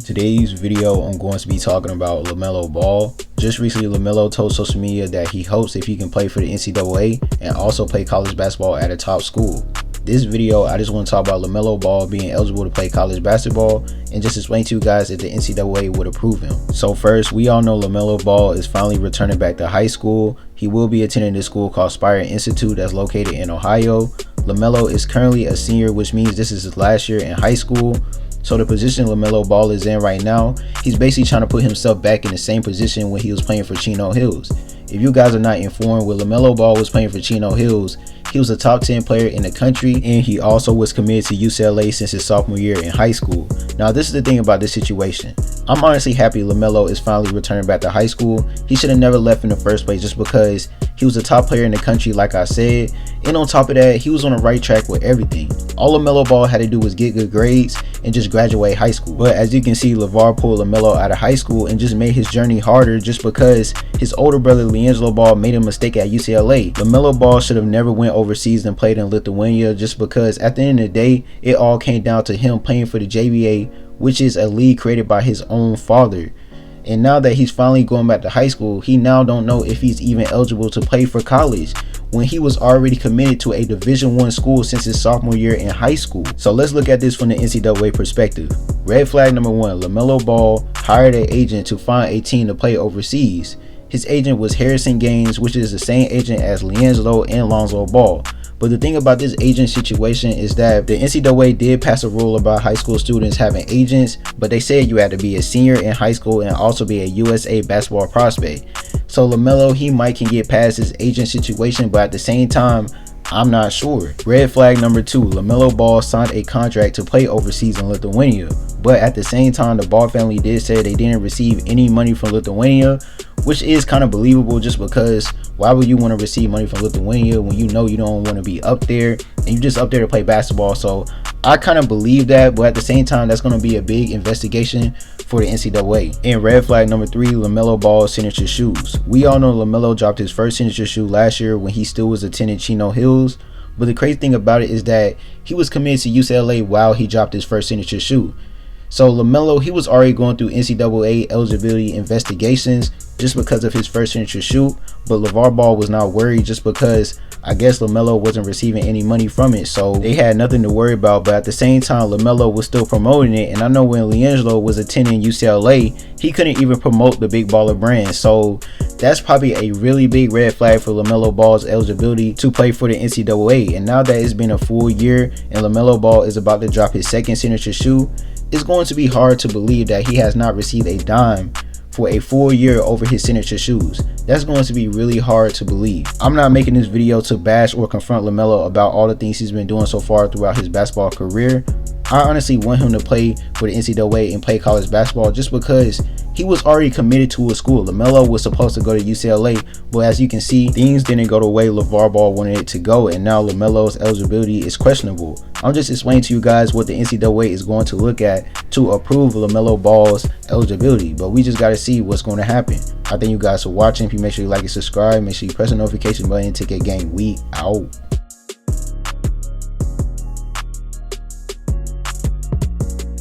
Today's video, I'm going to be talking about LaMelo Ball. Just recently, LaMelo told social media that he hopes if he can play for the NCAA and also play college basketball at a top school. This video, I just want to talk about LaMelo Ball being eligible to play college basketball and just explain to you guys if the NCAA would approve him. So first, we all know LaMelo Ball is finally returning back to high school. He will be attending this school called Spire Institute that's located in Ohio. LaMelo is currently a senior, which means this is his last year in high school. So the position LaMelo Ball is in right now, he's basically trying to put himself back in the same position when he was playing for Chino Hills. If you guys are not informed, when LaMelo Ball was playing for Chino Hills, he was a top 10 player in the country, and he also was committed to UCLA since his sophomore year in high school. Now this is the thing about this situation. I'm honestly happy LaMelo is finally returning back to high school. He should have never left in the first place just because he was a top player in the country, like I said, and on top of that, he was on the right track with everything. All LaMelo Ball had to do was get good grades and just graduate high school. But as you can see, LeVar pulled LaMelo out of high school and just made his journey harder just because his older brother LiAngelo Ball made a mistake at UCLA. LaMelo Ball should have never went overseas and played in Lithuania just because at the end of the day, it all came down to him playing for the JBA, which is a league created by his own father. And now that he's finally going back to high school, he now don't know if he's even eligible to play for college when he was already committed to a Division I school since his sophomore year in high school. So let's look at this from the NCAA perspective. Red flag number one, LaMelo Ball hired an agent to find a team to play overseas. His agent was Harrison Gaines, which is the same agent as LiAngelo and Lonzo Ball. But the thing about this agent situation is that the NCAA did pass a rule about high school students having agents, but they said you had to be a senior in high school and also be a USA basketball prospect. So LaMelo, he might can get past his agent situation, but at the same time, I'm not sure. Red flag number two, LaMelo Ball signed a contract to play overseas in Lithuania, but at the same time, the Ball family did say they didn't receive any money from Lithuania, which is kind of believable just because why would you want to receive money from Lithuania when you know you don't want to be up there and you're just up there to play basketball? So I kind of believe that, but at the same time, that's going to be a big investigation for the NCAA. And red flag number three, LaMelo Ball's signature shoes. We all know LaMelo dropped his first signature shoe last year when he still was attending Chino Hills. But the crazy thing about it is that he was committed to UCLA while he dropped his first signature shoe. So LaMelo, he was already going through NCAA eligibility investigations just because of his first signature shoe, but LeVar Ball was not worried just because I guess LaMelo wasn't receiving any money from it, so they had nothing to worry about. But at the same time, LaMelo was still promoting it, and I know when LiAngelo was attending UCLA, he couldn't even promote the Big Baller brand, so that's probably a really big red flag for LaMelo Ball's eligibility to play for the NCAA. And now that it's been a full year and LaMelo Ball is about to drop his second signature shoe, it's going to be hard to believe that he has not received a dime for a full year over his signature shoes. That's going to be really hard to believe. I'm not making this video to bash or confront LaMelo about all the things he's been doing so far throughout his basketball career. I honestly want him to play for the NCAA and play college basketball just because he was already committed to a school. LaMelo was supposed to go to UCLA, but as you can see, things didn't go the way LeVar Ball wanted it to go, and now LaMelo's eligibility is questionable. I'm just explaining to you guys what the NCAA is going to look at to approve LaMelo Ball's eligibility, but we just got to see what's going to happen. I thank you guys for watching. If you make sure you like and subscribe, make sure you press the notification button to get game. We out.